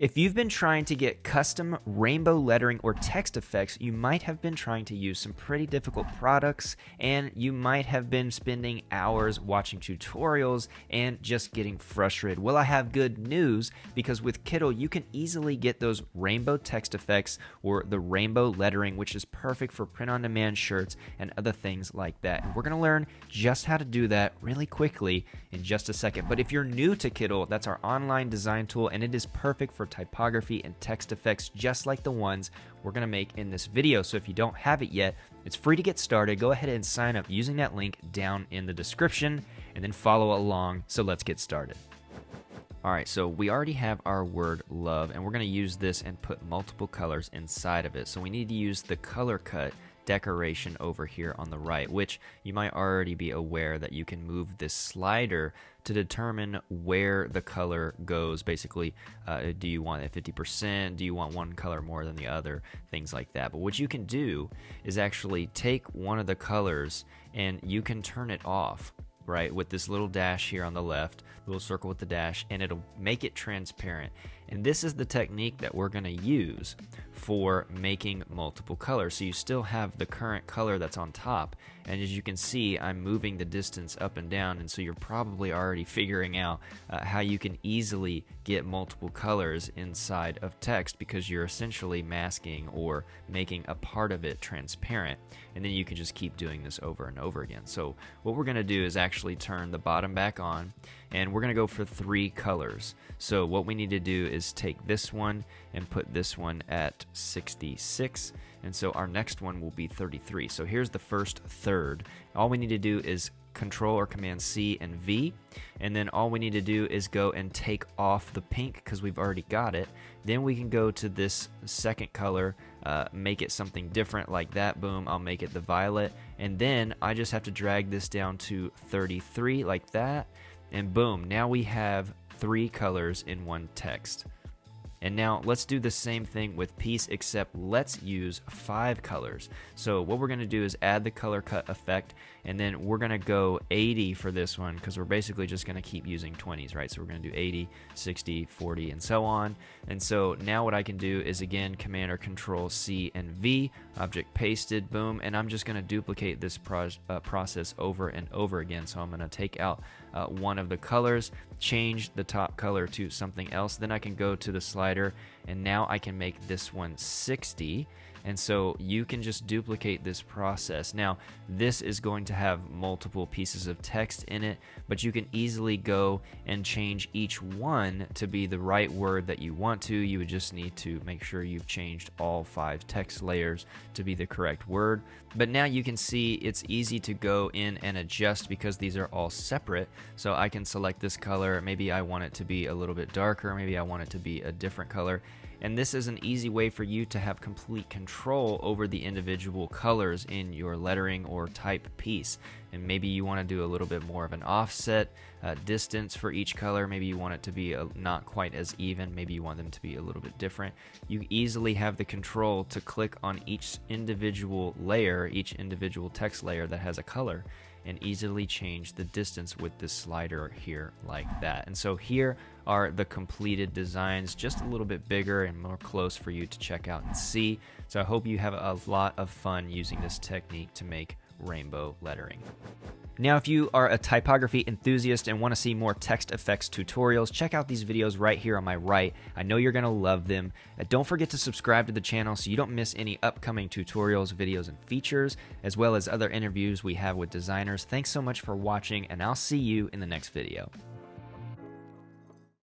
If you've been trying to get custom rainbow lettering or text effects, you might have been trying to use some pretty difficult products, and you might have been spending hours watching tutorials and just getting frustrated. Well, I have good news, because with Kittl, you can easily get those rainbow text effects or the rainbow lettering, which is perfect for print-on-demand shirts and other things like that. And we're going to learn just how to do that really quickly in just a second. But if you're new to Kittl, that's our online design tool, and it is perfect for typography and text effects just like the ones we're going to make in this video. So if you don't have it yet, it's free to get started. Go ahead and sign up using that link down in the description and then follow along. So let's get started. All right, so we already have our word love, and we're going to use this and put multiple colors inside of it. So we need to use the color cut decoration over here on the right, which you might already be aware that you can move this slider to determine where the color goes. Basically, do you want it 50%? Do you want one color more than the other? Things like that. But what you can do is actually take one of the colors and you can turn it off, right, with this little dash here on the left, little circle with the dash, and it'll make it transparent. And this is the technique that we're going to use for making multiple colors. So you still have the current color that's on top, and as you can see, I'm moving the distance up and down, and so you're probably already figuring out how you can easily get multiple colors inside of text, because you're essentially masking or making a part of it transparent, and then you can just keep doing this over and over again. So what we're going to do is actually turn the bottom back on, and we're going to go for 3 colors. So what we need to do is take this one and put this one at 66, and so our next one will be 33. So here's the first third. All we need to do is Control or Command C and V, and then all we need to do is go and take off the pink because we've already got it. Then we can go to this second color, make it something different like that. Boom, I'll make it the violet, and then I just have to drag this down to 33 like that, and boom, now we have 3 colors in one text. And now let's do the same thing with piece, except let's use 5 colors. So what we're going to do is add the color cut effect, and then we're going to go 80 for this one, because we're basically just going to keep using 20s, right? So we're going to do 80, 60, 40, and so on. And so now what I can do is, again, Command or Control C and V, object pasted, boom, and I'm just going to duplicate this process over and over again. So I'm going to take out one of the colors, change the top color to something else, then I can go to the slider, and now I can make this one 60. And so you can just duplicate this process. Now, this is going to have multiple pieces of text in it, but you can easily go and change each one to be the right word that you want to. You would just need to make sure you've changed all 5 text layers to be the correct word. But now you can see it's easy to go in and adjust because these are all separate. So I can select this color. Maybe I want it to be a little bit darker. Maybe I want it to be a different color. And this is an easy way for you to have complete control over the individual colors in your lettering or type piece. And maybe you want to do a little bit more of an offset distance for each color. Maybe you want it to be not quite as even. Maybe you want them to be a little bit different. You easily have the control to click on each individual layer, each individual text layer that has a color, and easily change the distance with this slider here like that. And so here are the completed designs, just a little bit bigger and more close for you to check out and see. So I hope you have a lot of fun using this technique to make rainbow lettering. Now, if you are a typography enthusiast and want to see more text effects tutorials, check out these videos right here on my right. I know you're going to love them. Don't forget to subscribe to the channel so you don't miss any upcoming tutorials, videos, and features, as well as other interviews we have with designers. Thanks so much for watching, and I'll see you in the next video.